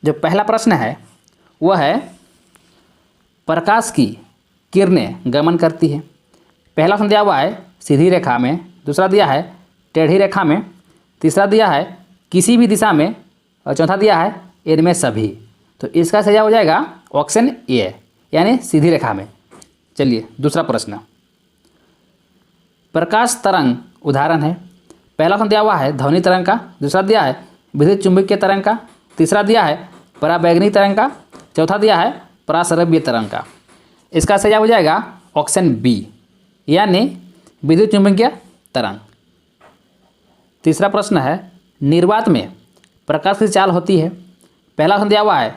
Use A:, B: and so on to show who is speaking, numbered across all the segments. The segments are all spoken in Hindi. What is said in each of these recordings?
A: जो पहला प्रश्न है वह है प्रकाश की किरणें गमन करती है। पहला ऑप्शन दिया हुआ है सीधी रेखा में, दूसरा दिया है टेढ़ी रेखा में, तीसरा दिया है किसी भी दिशा में और चौथा दिया है इनमें सभी। तो इसका सही हो जाएगा ऑप्शन ए यानी सीधी रेखा में। चलिए दूसरा प्रश्न, प्रकाश तरंग उदाहरण है। पहला ऑप्शन दिया हुआ है ध्वनि तरंग का, दूसरा दिया है विद्युत चुंबकीय तरंग का, तीसरा दिया है पराबैंगनी तरंग का, चौथा दिया है पराश्रव्य तरंग का। इसका सही हो जाएगा ऑप्शन बी यानी विद्युत चुंबकीय तरंग। तीसरा प्रश्न है निर्वात में प्रकाश की चाल होती है। पहला ऑप्शन दिया हुआ है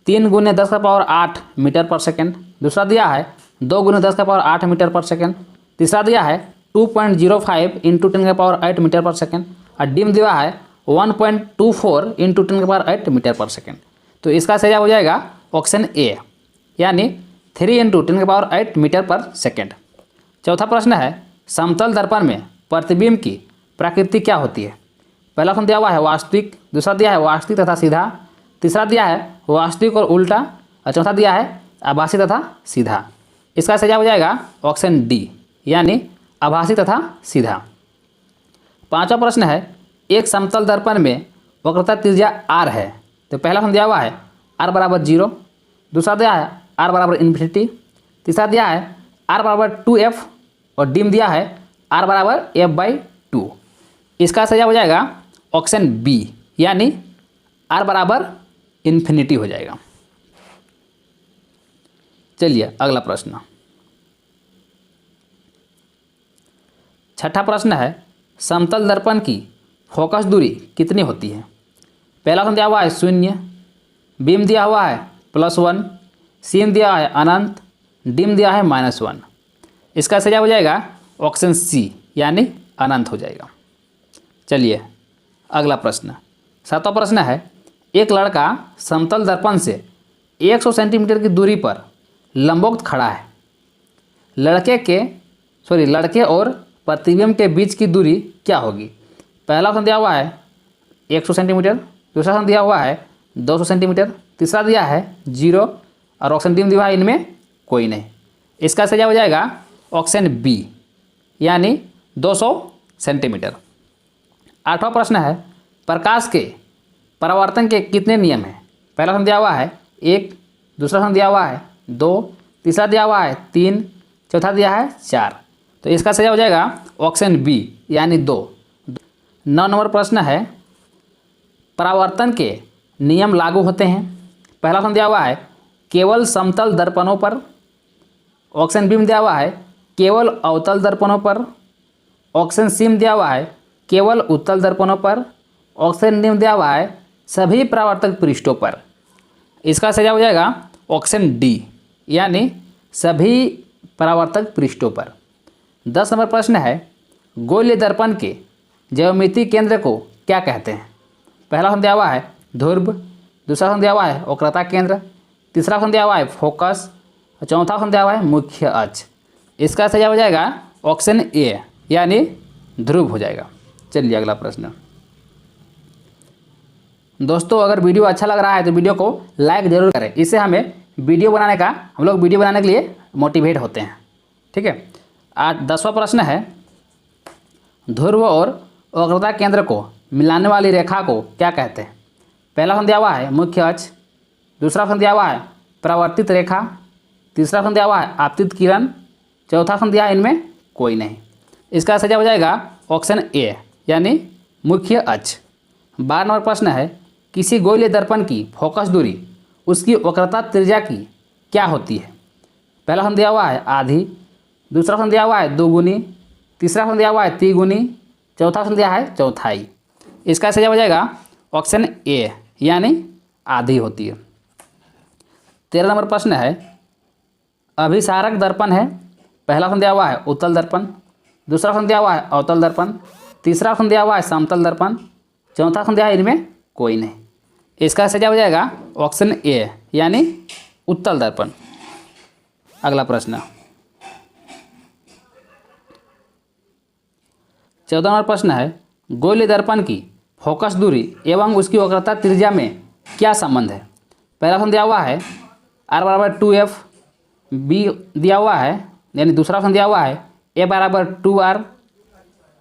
A: 3 × 10⁸ मीटर पर सेकेंड, दूसरा दिया है 2 × 10⁸ मीटर पर सेकेंड, तीसरा दिया है 2.05 × 10⁸ मीटर पर सेकेंड और डिम दिया है 1.24 × 10⁸ मीटर पर सेकेंड। तो इसका सही हो जाएगा ऑप्शन ए यानी 3 × 10⁸ मीटर पर सेकेंड। चौथा प्रश्न है समतल दर्पण में प्रतिबिंब की प्रकृति क्या होती है। पहला ऑप्शन दिया हुआ है वास्तविक, दूसरा दिया है वास्तविक तथा सीधा, तीसरा दिया है वास्तविक और उल्टा और चौथा दिया है आभासी तथा सीधा। इसका सही हो जाएगा ऑप्शन डी यानी आभासी तथा सीधा। पांचवा प्रश्न है एक समतल दर्पण में वक्रता त्रिज्या r है। तो पहला ऑप्शन दिया हुआ है r = 0, दूसरा दिया है r = इन्फिनिटी, तीसरा दिया है r = 2f और डिम दिया है r = f/2। इसका सही हो जाएगा ऑप्शन बी यानी r = इन्फिनिटी हो जाएगा। चलिए अगला प्रश्न, छठा प्रश्न है समतल दर्पण की फोकस दूरी कितनी होती है। पहला ऑप्शन दिया हुआ है 0, बीम दिया हुआ है +1, सीन दिया है अनंत, डिम दिया है -1। इसका सही हो जाएगा ऑप्शन सी यानी अनंत हो जाएगा। चलिए अगला प्रश्न, सातवां प्रश्न है एक लड़का समतल दर्पण से 100 सेंटीमीटर की दूरी पर लंबवत खड़ा है। लड़के और प्रतिबिंब के बीच की दूरी क्या होगी। पहला ऑप्शन दिया हुआ है 100 सेंटीमीटर, दूसरा ऑप्शन दिया हुआ है 200 सेंटीमीटर, तीसरा दिया है 0 और ऑप्शन डी दिया है इनमें कोई नहीं। इसका सही हो जाएगा ऑप्शन बी यानी 200 सेंटीमीटर। आठवां प्रश्न है प्रकाश के परावर्तन के कितने नियम हैं। पहला ऑप्शन दिया हुआ है 1, दूसरा ऑप्शन दिया हुआ है 2, तीसरा दिया हुआ है 3, चौथा दिया है 4। तो इसका सही हो जाएगा ऑप्शन बी यानी 2। 9 नंबर प्रश्न है परावर्तन के नियम लागू होते हैं। पहला ऑप्शन दिया हुआ है केवल समतल दर्पणों पर, ऑप्शन बी में दिया हुआ है केवल अवतल दर्पणों पर, ऑप्शन सी में दिया हुआ है केवल उत्तल दर्पणों पर, ऑप्शन डी में दिया हुआ है सभी परावर्तक पृष्ठों पर। इसका सही हो जाएगा ऑप्शन डी यानी सभी परावर्तक पृष्ठों पर। 10 नंबर प्रश्न है गोलीय दर्पण के ज्यामितीय केंद्र को क्या कहते हैं। पहला ऑप्शन दिया हुआ है ध्रुव, दूसरा ऑप्शन दिया हुआ है वक्रता केंद्र, तीसरा ऑप्शन दिया हुआ है फोकस और चौथा ऑप्शन दिया हुआ है मुख्य अक्ष। इसका सही हो जाएगा ऑप्शन ए यानी ध्रुव हो जाएगा। चलिए अगला प्रश्न। दोस्तों अगर वीडियो अच्छा लग रहा है तो वीडियो को लाइक जरूर करें, इससे हमें वीडियो बनाने के लिए मोटिवेट होते हैं। ठीक है। आज 10वां प्रश्न है ध्रुव और वक्रता केंद्र को मिलाने वाली रेखा को क्या कहते हैं। पहला ऑप्शन दिया हुआ है मुख्य अक्ष, दूसरा ऑप्शन दिया हुआ है परावर्तित रेखा, तीसरा ऑप्शन दिया हुआ है आपतित किरण, चौथा ऑप्शन दिया है इनमें कोई नहीं। इसका सही हो जाएगा ऑप्शन ए यानी मुख्य अक्ष। 12 नंबर प्रश्न है किसी गोलीय दर्पण की फोकस दूरी उसकी वक्रता त्रिज्या की क्या होती है। पहला ऑप्शन दिया हुआ है आधी, दूसरा ऑप्शन दिया हुआ है दोगुनी, तीसरा ऑप्शन दिया हुआ है तिगुनी, चौथा ऑप्शन दिया है चौथाई। इसका सही हो जाएगा ऑप्शन ए यानी आधी होती है। 13 नंबर प्रश्न है अभिसारक दर्पण है। पहला ऑप्शन दिया हुआ है उत्तल दर्पण, दूसरा ऑप्शन दिया हुआ है अवतल दर्पण, तीसरा ऑप्शन दिया हुआ है समतल दर्पण, चौथा ऑप्शन दिया है इनमें कोई नहीं। इसका सही हो जाएगा ऑप्शन ए यानी उत्तल दर्पण। अगला प्रश्न 14 नंबर प्रश्न है गोलीय दर्पण की फोकस दूरी एवं उसकी वक्रता त्रिज्या में क्या संबंध है? पहला ऑप्शन दिया हुआ है r बराबर 2f, बी दिया हुआ है यानी दूसरा ऑप्शन दिया हुआ है a बराबर 2r,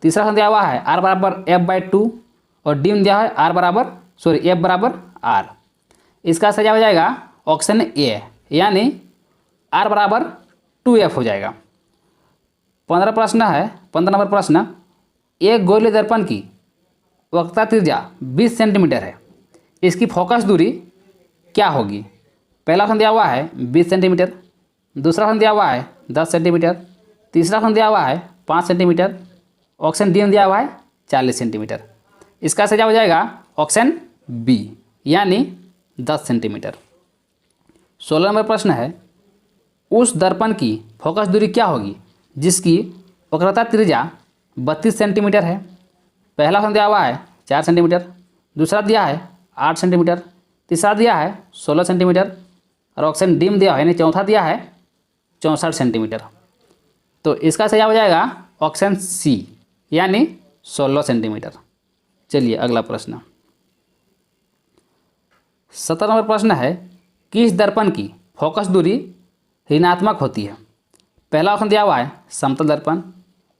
A: तीसरा ऑप्शन दिया हुआ है r बराबर f/2 और डी में दिया है f बराबर r। इसका सही हो जाएगा ऑप्शन ए यानी r बराबर 2f हो जाएगा। 15 प्रश्न है, 15 नंबर प्रश्न, एक गोलीय दर्पण की वक्रता त्रिज्या 20 सेंटीमीटर है, इसकी फोकस दूरी क्या होगी? पहला ऑप्शन दिया हुआ है 20 सेंटीमीटर, दूसरा ऑप्शन दिया हुआ है 10 सेंटीमीटर, तीसरा ऑप्शन दिया हुआ है 5 सेंटीमीटर, ऑप्शन डी में दिया हुआ है 40 सेंटीमीटर। इसका सही हो जाएगा ऑप्शन बी यानी 10 सेंटीमीटर। 16 नंबर प्रश्न है, उस दर्पण की फोकस दूरी क्या होगी जिसकी वक्रता त्रिज्या 32 सेंटीमीटर है? पहला ऑप्शन दिया हुआ है 4 सेंटीमीटर, दूसरा दिया है 8 सेंटीमीटर, तीसरा दिया है 16 सेंटीमीटर और ऑप्शन डी में दिया है यानी चौथा दिया है 64 सेंटीमीटर। तो इसका सही हो जाएगा ऑप्शन सी यानी 16 सेंटीमीटर। चलिए अगला प्रश्न, 17 नंबर प्रश्न है, किस दर्पण की फोकस दूरी ऋणात्मक होती है? पहला ऑप्शन दिया हुआ है समतल दर्पण,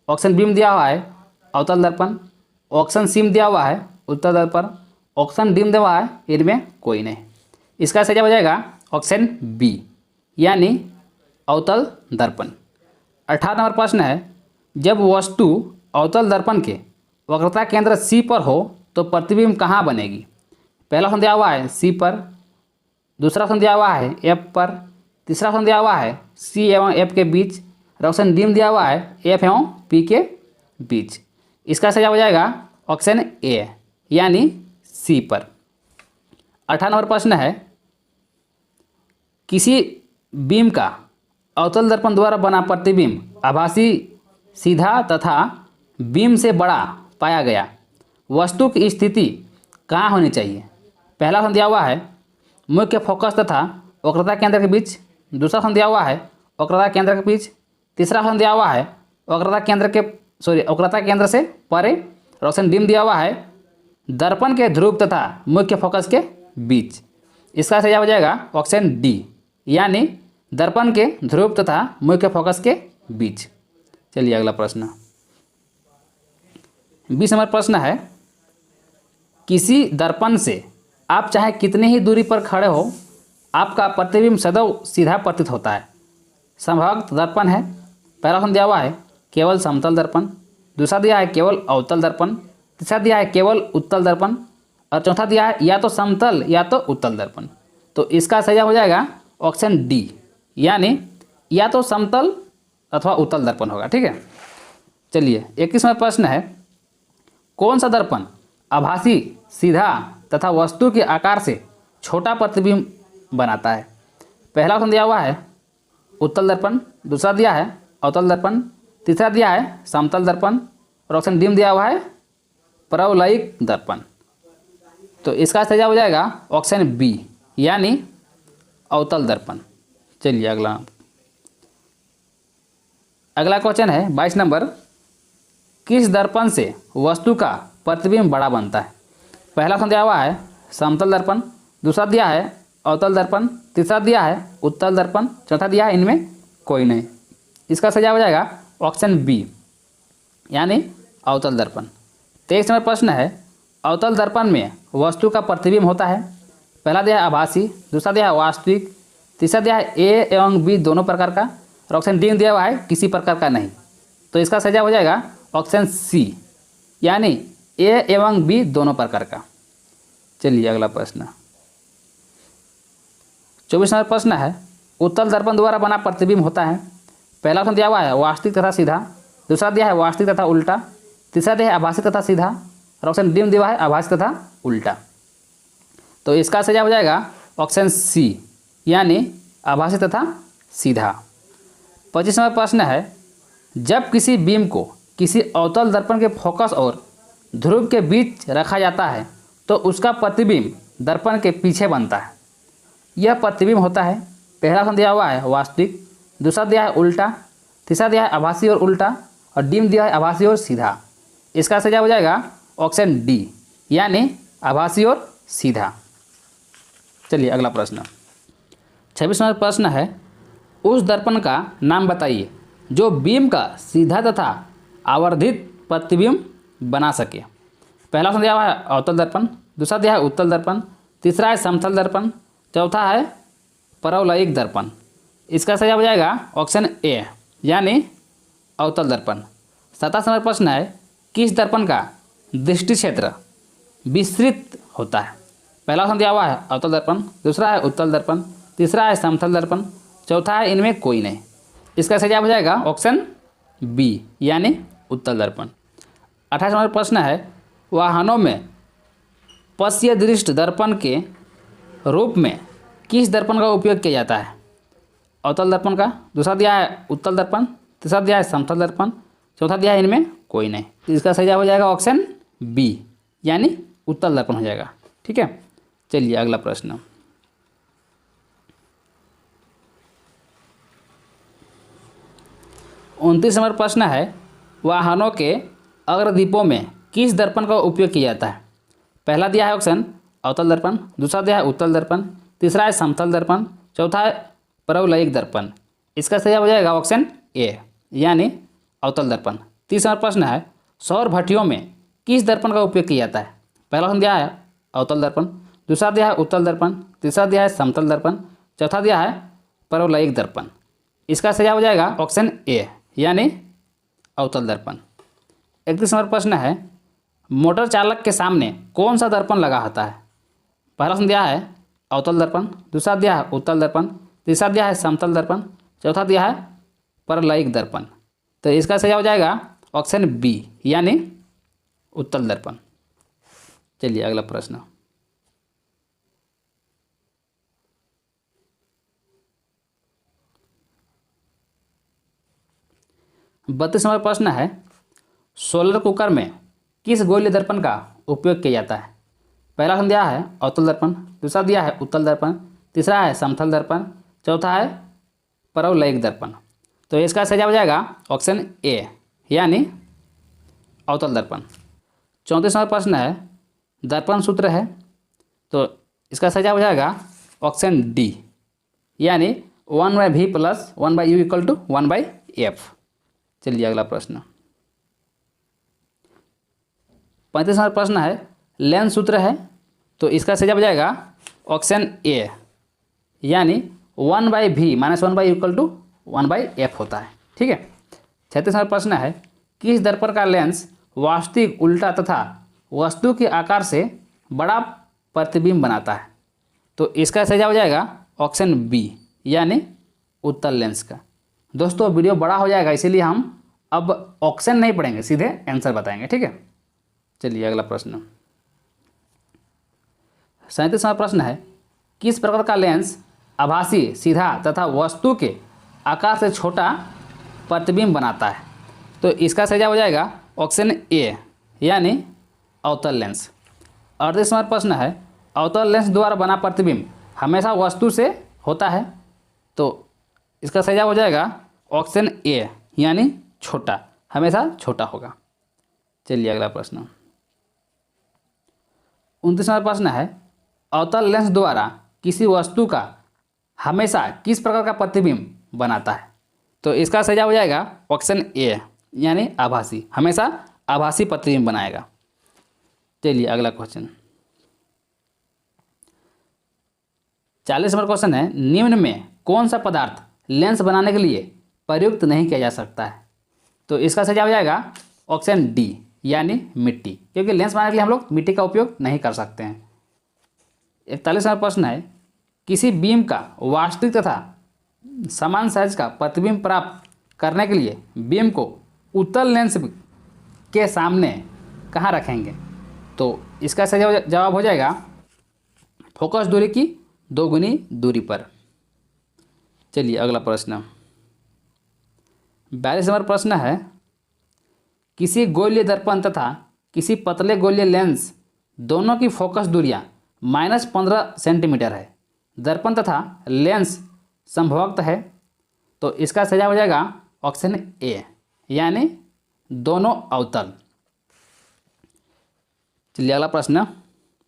A: ऑप्शन बी में दिया हुआ है अवतल दर्पण, ऑप्शन सी में दिया हुआ है उत्तल दर्पण, ऑप्शन डी में दिया हुआ है इनमें कोई नहीं। इसका सही हो जाएगा ऑप्शन बी यानी अवतल दर्पण। 18 नंबर प्रश्न है, जब वस्तु अवतल दर्पण के वक्रता केंद्र सी पर हो तो प्रतिबिंब कहाँ बनेगी? पहला ऑप्शन दिया हुआ है सी पर, दूसरा ऑप्शन दिया हुआ है एफ पर, तीसरा ऑप्शन दिया हुआ है सी एवं एफ के बीच और ऑप्शन डी में दिया हुआ है एफ एवं पी के बीच। इसका सही हो जाएगा ऑप्शन ए यानी सी पर। 18 नंबर प्रश्न है, किसी बीम का अवतल दर्पण द्वारा बना प्रतिबिंब आभासी, सीधा तथा बीम से बड़ा पाया गया, वस्तु की स्थिति कहाँ होनी चाहिए? पहला ऑप्शन दिया हुआ है मुख्य फोकस तथा वक्रता केंद्र के बीच, दूसरा ऑप्शन दिया हुआ है वक्रता केंद्र के बीच, तीसरा ऑप्शन दिया हुआ है वक्रता केंद्र से परे और ऑप्शन डी में दिया हुआ है दर्पण के ध्रुव तथा मुख्य फोकस के बीच। इसका सही हो जाएगा ऑप्शन डी यानी दर्पण के ध्रुव तथा मुख्य फोकस के बीच। चलिए अगला प्रश्न, 20 नंबर प्रश्न है, किसी दर्पण से आप चाहे कितनी ही दूरी पर खड़े हो आपका प्रतिबिंब सदैव सीधा प्रतीत होता है। समभक्त दर्पण है, पहला ऑप्शन दिया हुआ है केवल समतल दर्पण, दूसरा दिया है केवल अवतल दर्पण, तीसरा दिया है केवल उत्तल दर्पण और चौथा दिया है या तो समतल या तो उत्तल दर्पण। तो इसका सही हो जाएगा ऑप्शन डी यानी या तो समतल अथवा उत्तल दर्पण होगा। ठीक है, चलिए 21वां प्रश्न है, कौन सा दर्पण आभासी, सीधा तथा वस्तु के आकार से छोटा प्रतिबिंब बनाता है? पहला ऑप्शन दिया हुआ है उत्तल दर्पण, दूसरा दिया है अवतल दर्पण, तीसरा दिया है समतल दर्पण और ऑप्शन डी में दिया हुआ है परवलयिक दर्पण। तो इसका सही हो जाएगा ऑप्शन बी यानी अवतल दर्पण। चलिए अगला क्वेश्चन है 22 नंबर, किस दर्पण से वस्तु का प्रतिबिंब बड़ा बनता है? पहला ऑप्शन दिया हुआ है समतल दर्पण, दूसरा दिया है अवतल दर्पण, तीसरा दिया है उत्तल दर्पण, चौथा दिया है इनमें कोई नहीं। इसका सही हो जाएगा ऑप्शन बी यानी अवतल दर्पण। 23 नंबर प्रश्न है, अवतल दर्पण में वस्तु का प्रतिबिंब होता है, पहला दिया है आभासी, दूसरा दिया है वास्तविक, तीसरा दिया है ए एवं बी दोनों प्रकार का और ऑप्शन डी में दिया हुआ है किसी प्रकार का नहीं। तो इसका सही हो जाएगा ऑप्शन सी यानी ए एवं बी दोनों प्रकार का। चलिए अगला प्रश्न, 24 नंबर प्रश्न है, उत्तल दर्पण द्वारा बना प्रतिबिंब होता है, पहला ऑप्शन दिया हुआ है वास्तविक तथा सीधा, दूसरा दिया है वास्तविक तथा उल्टा, तीसरा दिया है आभासी तथा सीधा और ऑप्शन डी में दिया है आभासी तथा उल्टा। तो इसका सही हो जाएगा ऑप्शन सी यानी आभासी तथा सीधा। 25 नंबर प्रश्न है, जब किसी बीम को किसी अवतल दर्पण के फोकस और ध्रुव के बीच रखा जाता है तो उसका प्रतिबिंब दर्पण के पीछे बनता है। यह प्रतिबिंब होता है, पहला ऑप्शन दिया हुआ है वास्तविक, दूसरा दिया है उल्टा, तीसरा दिया है आभासी और उल्टा और डी में दिया है आभासी और सीधा। इसका सही हो जाएगा ऑप्शन डी यानी आभासी और सीधा। चलिए अगला प्रश्न, 26 नंबर प्रश्न है, उस दर्पण का नाम बताइए जो बीम का सीधा तथा आवर्धित प्रतिबिंब बना सके। पहला ऑप्शन दिया हुआ है अवतल दर्पण, दूसरा दिया है उत्तल दर्पण, तीसरा है समतल दर्पण, चौथा है परवलयिक दर्पण। इसका सही हो जाएगा ऑप्शन ए यानी अवतल दर्पण। 27 नंबर प्रश्न है, किस दर्पण का दृष्टि क्षेत्र विस्तृत होता है। पहला ऑप्शन दिया हुआ है अवतल दर्पण, दूसरा है उत्तल दर्पण, तीसरा है समतल दर्पण, चौथा है इनमें कोई नहीं। इसका सही हो जाएगा ऑप्शन बी यानी उत्तल दर्पण। 28 नंबर प्रश्न है, वाहनों में पश्य दृष्टि दर्पण के रूप में किस दर्पण का उपयोग किया जाता है। अवतल दर्पण का, दूसरा दिया है उत्तल दर्पण, तीसरा दिया है समतल दर्पण, चौथा दिया है इनमें कोई नहीं। तो इसका सही हो जाएगा ऑप्शन बी यानी उत्तल दर्पण हो जाएगा। ठीक है, चलिए अगला प्रश्न, 29 नंबर प्रश्न है, वाहनों के अग्रदीपों में किस दर्पण का उपयोग किया जाता है। पहला दिया है ऑप्शन अवतल दर्पण, दूसरा दिया है उत्तल दर्पण, तीसरा है समतल दर्पण, चौथा है परवलयिक दर्पण। इसका सही हो जाएगा ऑप्शन ए यानी अवतल दर्पण। 30 नंबर प्रश्न है, सौर भट्टियों में किस दर्पण का उपयोग किया जाता है। पहला ऑप्शन दिया है अवतल दर्पण, दूसरा दिया है उत्तल दर्पण, तीसरा दिया है समतल दर्पण, चौथा दिया है परवलयिक दर्पण। इसका सही हो जाएगा ऑप्शन ए यानी अवतल दर्पण। 31 नंबर प्रश्न है, मोटर चालक के सामने कौन सा दर्पण लगा होता है। पहला ऑप्शन दिया है अवतल दर्पण, दूसरा दिया है उत्तल दर्पण, तीसरा दिया है समतल दर्पण, चौथा दिया है परवलयिक दर्पण। तो इसका सही हो जाएगा ऑप्शन बी यानी उत्तल दर्पण। चलिए अगला प्रश्न, 32 नंबर प्रश्न है, सोलर कुकर में किस गोलीय दर्पण का उपयोग किया जाता है। पहला ऑप्शन दिया है अवतल दर्पण, दूसरा दिया है उत्तल दर्पण, तीसरा है समतल दर्पण, चौथा है परवलयिक दर्पण। तो इसका सही हो जाएगा ऑप्शन ए यानी अवतल दर्पण। 34 नंबर प्रश्न है, दर्पण सूत्र है, तो इसका सही हो जाएगा ऑप्शन डी यानी 1/v + 1/u = 1/f। चलिए अगला प्रश्न, 35 नंबर प्रश्न है, लेंस सूत्र है, तो इसका सही हो जाएगा ऑप्शन ए यानी 1/v - 1/u = 1/f होता है। ठीक है, 36 नंबर प्रश्न है, किस दर्पण का लेंस वास्तविक उल्टा तथा वस्तु के आकार से बड़ा प्रतिबिंब बनाता है। तो इसका सही हो जाएगा ऑप्शन बी यानी उत्तल लेंस का। दोस्तों वीडियो बड़ा हो जाएगा इसीलिए हम अब ऑप्शन नहीं पढ़ेंगे, सीधे आंसर बताएंगे। ठीक है, चलिए अगला प्रश्न, 37वां प्रश्न है, किस प्रकार का लेंस आभासी सीधा तथा वस्तु के आकार से छोटा प्रतिबिंब बनाता है। तो इसका सही हो जाएगा ऑप्शन ए यानी अवतल लेंस। 38वां प्रश्न है, अवतल लेंस द्वारा बना प्रतिबिंब हमेशा वस्तु से होता है। तो इसका सही हो जाएगा ऑप्शन ए यानी छोटा, हमेशा छोटा होगा। चलिए अगला प्रश्न, 29वां प्रश्न है, अवतल लेंस द्वारा किसी वस्तु का हमेशा किस प्रकार का प्रतिबिंब बनाता है। तो इसका सही हो जाएगा ऑप्शन ए यानी आभासी, हमेशा आभासी प्रतिबिंब बनाएगा। चलिए अगला क्वेश्चन, 40 नंबर क्वेश्चन है, निम्न में कौन सा पदार्थ लेंस बनाने के लिए प्रयुक्त नहीं किया जा सकता है। तो इसका सही हो जाएगा ऑप्शन डी यानी मिट्टी, क्योंकि लेंस बनाने के लिए हम लोग मिट्टी का उपयोग नहीं कर सकते हैं। 41 नंबर प्रश्न है, किसी बीम का वास्तविक तथा समान साइज का प्रतिबिंब प्राप्त करने के लिए बीम को उत्तल लेंस के सामने कहाँ रखेंगे। तो इसका सही जवाब हो जाएगा फोकस दूरी की 2 गुनी दूरी पर। चलिए अगला प्रश्न, 42 नंबर प्रश्न है, किसी गोलीय दर्पण तथा किसी पतले गोलीय लेंस दोनों की फोकस दूरियां -15 सेंटीमीटर है। दर्पण तथा लेंस संभवत है। तो इसका सही हो जाएगा ऑप्शन ए यानी दोनों अवतल। चलिए अगला प्रश्न,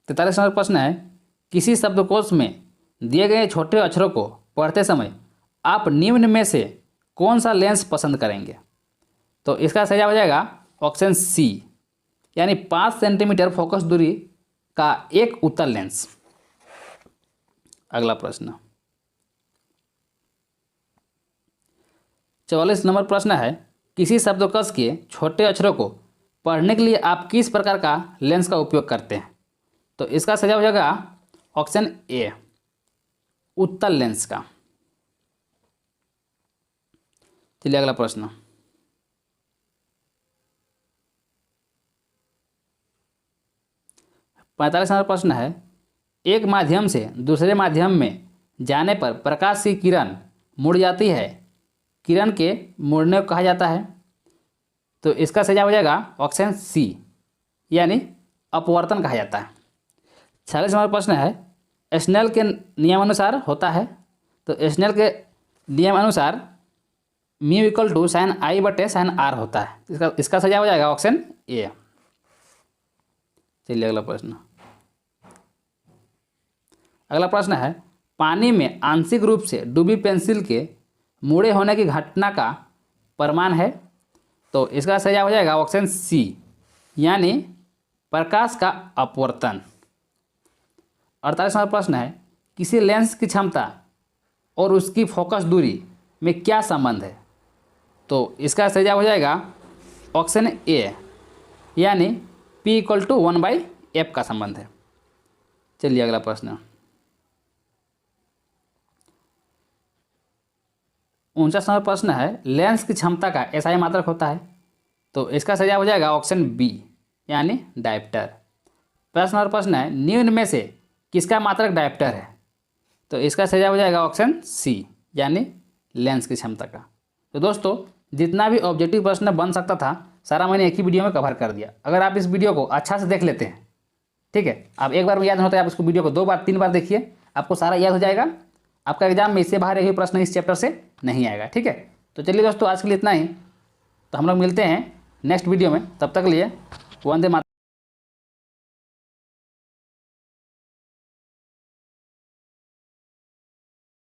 A: 43 नंबर प्रश्न है, किसी शब्दकोश में दिए गए छोटे अक्षरों को पढ़ते समय आप निम्न में से कौन सा लेंस पसंद करेंगे? तो इसका सही जवाब हो जाएगा ऑप्शन सी, यानी 5 सेंटीमीटर फोकस दूरी का एक उत्तल लेंस। अगला प्रश्न 44 नंबर प्रश्न है, किसी शब्दकोश के छोटे अक्षरों को पढ़ने के लिए आप किस प्रकार का लेंस का उपयोग करते हैं? तो इसका सही जवाब हो जाएगा ऑप्शन ए, उत्तल लेंस का। चलिए अगला प्रश्न 45 नंबर प्रश्न है, एक माध्यम से दूसरे माध्यम में जाने पर प्रकाश की किरण मुड़ जाती है, किरण के मुड़ने को कहा जाता है। तो इसका सही जवाब हो जाएगा ऑप्शन सी, यानी अपवर्तन कहा जाता है। 46 नंबर प्रश्न है, स्नेल के नियमानुसार होता है। तो स्नेल के नियम अनुसार म्यू इक्वल टू साइन आई बटे साइन आर होता है। इसका सही जवाब हो जाएगा ऑप्शन ए। चलिए अगला प्रश्न, अगला प्रश्न है, पानी में आंशिक रूप से डूबी पेंसिल के मुड़े होने की घटना का परिमाण है। तो इसका सही जवाब हो जाएगा ऑप्शन सी, यानी प्रकाश का अपवर्तन। 48 नंबर प्रश्न है, किसी लेंस की क्षमता और उसकी फोकस दूरी में क्या संबंध है? तो इसका सही जवाब हो जाएगा ऑप्शन ए, यानी P इक्वल टू 1/f का संबंध है। चलिए अगला प्रश्न 49 नंबर प्रश्न है, लेंस की क्षमता का एसआई मात्रक होता है। तो इसका सही जवाब हो जाएगा ऑप्शन बी, यानी डायप्टर। 50 नंबर प्रश्न है, निम्न में से किसका मात्रक डायप्टर है? तो इसका सही जवाब हो जाएगा ऑप्शन सी, यानी लेंस की क्षमता का। तो दोस्तों, जितना भी ऑब्जेक्टिव प्रश्न बन सकता था सारा मैंने एक ही वीडियो में कवर कर दिया। अगर आप इस वीडियो को अच्छा से देख लेते हैं, ठीक है, आप एक बार में याद नहीं होता है, आप इसको वीडियो को 2 बार 3 बार देखिए, आपको सारा याद हो जाएगा। आपका एग्जाम में इससे बाहर एक भी प्रश्न इस चैप्टर से नहीं आएगा। ठीक है, तो चलिए दोस्तों, आज के लिए इतना ही। तो हम लोग मिलते हैं नेक्स्ट वीडियो में, तब तक के लिए वंदे मातरम।